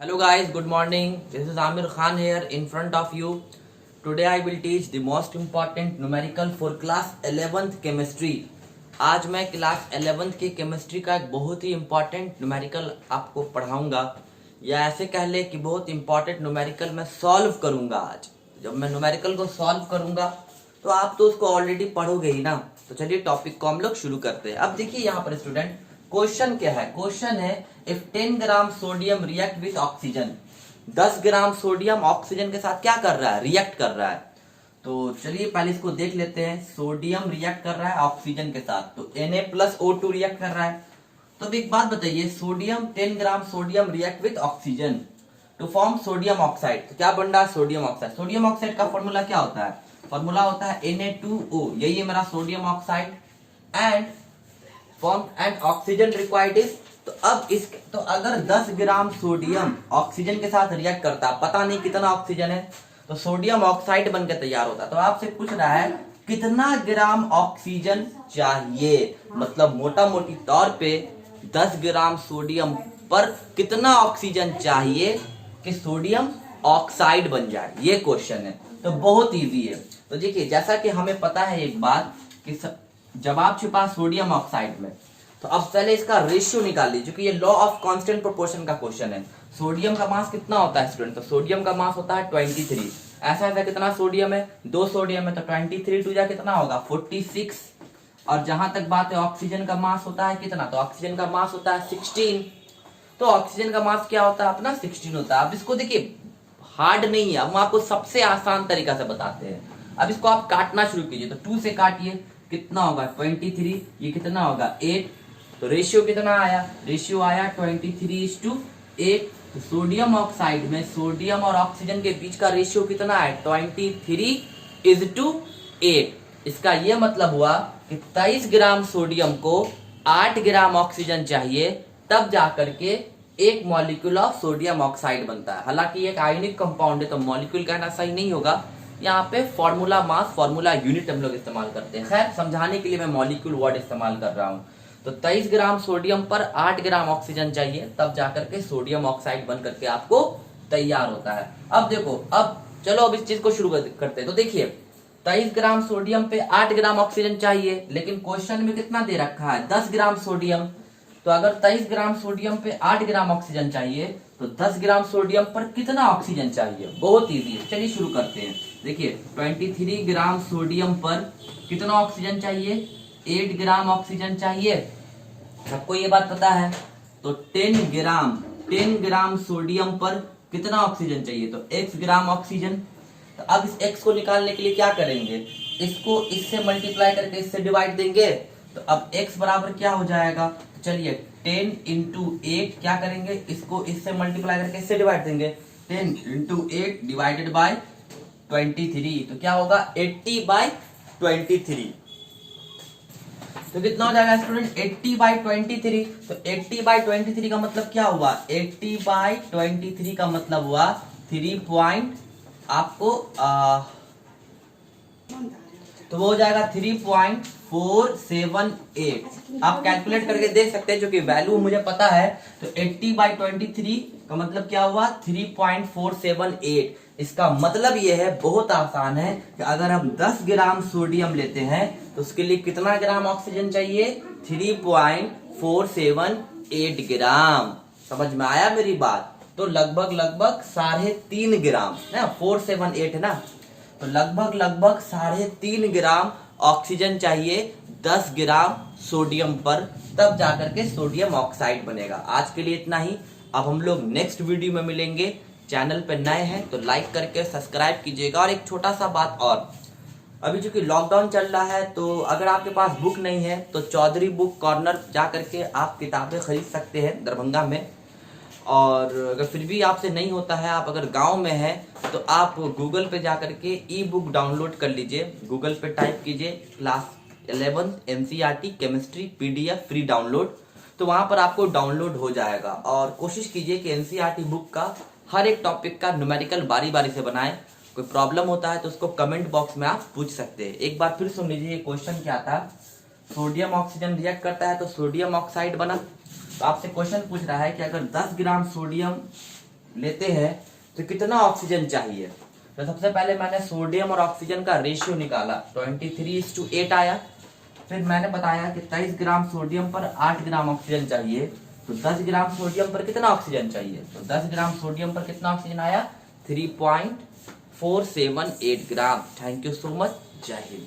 Hello guys, good morning. This is Amir Khan here in front of you. Today I will teach the most important numerical for class 11th chemistry. आज मैं class 11th की chemistry का एक बहुत ही important numerical आपको पढ़ाऊंगा, या ऐसे कह ले कि बहुत इम्पॉर्टेंट न्यूमेरिकल मैं सॉल्व करूंगा। आज जब मैं न्यूमेरिकल को सॉल्व करूंगा तो आप तो उसको ऑलरेडी पढ़ोगे ही ना। तो चलिए टॉपिक को हम लोग शुरू करते हैं। अब देखिए यहाँ पर स्टूडेंट, क्वेश्चन क्या है? क्वेश्चन है if 10 gram sodium react with oxygen, 10 gram sodium oxygen के साथ क्या कर रहा है? रिएक्ट कर रहा है। तो चलिए पहले इसको देख लेते हैं। सोडियम रिएक्ट कर रहा है ऑक्सीजन के साथ, तो Na+O2 रिएक्ट कर रहा है। तो अब एक बात बताइए, sodium 10 gram sodium react with oxygen to form sodium oxide, तो क्या बन रहा है? Sodium oxide. सोडियम ऑक्साइड का फॉर्मूला क्या होता है? फॉर्मूला होता है Na2O, यही है मेरा sodium oxide. And oxygen required is, तो अगर 10 ग्राम सोडियम ऑक्सीजन के साथ रिएक्ट करता, पता नहीं कितना ऑक्सीजन है, तो सोडियम ऑक्साइड बनकर तैयार होता। तो आपसे पूछ रहा है कितना ग्राम ऑक्सीजन चाहिए, मतलब मोटा मोटी तौर पे 10 ग्राम सोडियम पर कितना ऑक्सीजन चाहिए कि सोडियम ऑक्साइड बन जाए, ये क्वेश्चन है। तो बहुत इजी है। तो देखिए, जैसा कि हमें पता है एक बात कि जवाब छिपा सोडियम ऑक्साइड में, तो अब पहले इसका रेशियो निकाल लीजिए, क्योंकि ये लॉ ऑफ कांस्टेंट प्रोपोर्शन का क्वेश्चन है। सोडियम का मास कितना होता है स्टूडेंट? तो सोडियम का मास होता है 23। ऐसा कितना सोडियम है? 2 सोडियम है, तो 23 टू जा कितना होगा? 46। और जहां तक बात है ऑक्सीजन का मास होता है कितना? तो ऑक्सीजन का मास होता है 16। तो ऑक्सीजन का मास क्या होता है अपना? 16 होता है। अब इसको देखिए, हार्ड नहीं है, हम आपको सबसे आसान तरीका से बताते हैं। अब इसको आप काटना शुरू कीजिए, तो 2 से काटिए, कितना होगा? 23। ये कितना होगा? 8। तो रेशियो कितना आया? रेशियो आया 23:8। तो सोडियम ऑक्साइड में सोडियम और ऑक्सीजन के बीच का रेशियो कितना है? 23:8। इसका यह मतलब हुआ कि 23 ग्राम सोडियम को 8 ग्राम ऑक्सीजन चाहिए, तब जाकर के एक मॉलिक्यूल ऑफ सोडियम ऑक्साइड बनता है। हालांकि एक आयनिक कंपाउंड है, तो मॉलिक्यूल कहना सही नहीं होगा। यहाँ पे फॉर्मूला मास, फॉर्मूला यूनिट हम लोग इस्तेमाल करते हैं। खैर, समझाने के लिए मैं मॉलिक्यूल वर्ड इस्तेमाल कर रहा हूँ। तो 23 ग्राम सोडियम पर 8 ग्राम ऑक्सीजन चाहिए, तब जाकर के सोडियम ऑक्साइड बन करके आपको तैयार होता है। अब देखो, अब चलो अब इस चीज को शुरू करते हैं। तो देखिए, 23 ग्राम सोडियम पे 8 ग्राम ऑक्सीजन चाहिए, लेकिन क्वेश्चन में कितना दे रखा है? 10 ग्राम सोडियम। तो अगर 23 ग्राम सोडियम पे 8 ग्राम ऑक्सीजन चाहिए, तो 10 ग्राम सोडियम पर कितना ऑक्सीजन चाहिए? बहुत इजी है, चलिए शुरू करते हैं। देखिए, 23 ग्राम सोडियम पर कितना ऑक्सीजन चाहिए? 8 ग्राम ऑक्सीजन चाहिए। सबको ये बात पता है। तो 10 ग्राम सोडियम पर कितना ऑक्सीजन चाहिए? तो x ग्राम ऑक्सीजन। तो अब इस x को निकालने के लिए क्या करेंगे? इसको इससे मल्टीप्लाई करके इससे डिवाइड देंगे। तो अब x बराबर क्या हो जाएगा? तो चलिए 10 इंटू 8 क्या करेंगे? इसको इससे मल्टीप्लाई करके इससे डिवाइड देंगे। 10 इंटू 8 डिवाइडेड बाय 23, तो क्या होगा? 80/23। तो कितना हो जाएगा स्टूडेंट? 80/23। तो 80/23 का मतलब क्या हुआ? 80/23 का मतलब हुआ 3 पॉइंट आपको तो वो हो जाएगा 3.478। आप कैलकुलेट करके देख सकते हैं, जो कि वैल्यू मुझे पता है। तो 80/23 का मतलब क्या हुआ? 3.478। इसका मतलब ये है, बहुत आसान है, कि अगर हम 10 ग्राम सोडियम लेते हैं तो उसके लिए कितना ग्राम ऑक्सीजन चाहिए? 3.478 ग्राम। समझ में आया मेरी बात? तो लगभग 3.5 ग्राम ना, 478 है ना, तो लगभग 3.5 ग्राम ऑक्सीजन चाहिए 10 ग्राम सोडियम पर, तब जाकर के सोडियम ऑक्साइड बनेगा। आज के लिए इतना ही। अब हम लोग नेक्स्ट वीडियो में मिलेंगे। चैनल पे नए हैं तो लाइक करके सब्सक्राइब कीजिएगा। और एक छोटा सा बात और, अभी जो कि लॉकडाउन चल रहा है, तो अगर आपके पास बुक नहीं है तो चौधरी बुक कॉर्नर जा करके आप किताबें खरीद सकते हैं दरभंगा में। और अगर फिर भी आपसे नहीं होता है, आप अगर गांव में हैं, तो आप गूगल पे जा करके ई बुक डाउनलोड कर लीजिए। गूगल पे टाइप कीजिए class 11 NCERT chemistry PDF free download, तो वहां पर आपको डाउनलोड हो जाएगा। और कोशिश कीजिए कि NCERT बुक का हर एक टॉपिक का न्यूमेरिकल बारी बारी से बनाएं। कोई प्रॉब्लम होता है तो उसको कमेंट बॉक्स में आप पूछ सकते हैं। एक बार फिर सुन लीजिए, क्वेश्चन क्या था? सोडियम ऑक्सीजन रिएक्ट करता है तो सोडियम ऑक्साइड बना। तो आपसे क्वेश्चन पूछ रहा है कि अगर 10 ग्राम सोडियम लेते हैं तो कितना ऑक्सीजन चाहिए। तो सबसे पहले मैंने सोडियम और ऑक्सीजन का रेशियो निकाला, 23:8 आया। फिर मैंने बताया कि 23 ग्राम सोडियम पर 8 ग्राम ऑक्सीजन चाहिए, तो 10 ग्राम सोडियम पर कितना ऑक्सीजन चाहिए, तो 10 ग्राम सोडियम पर कितना ऑक्सीजन आया, 3.478 ग्राम। थैंक यू सो मच, जय हिंद।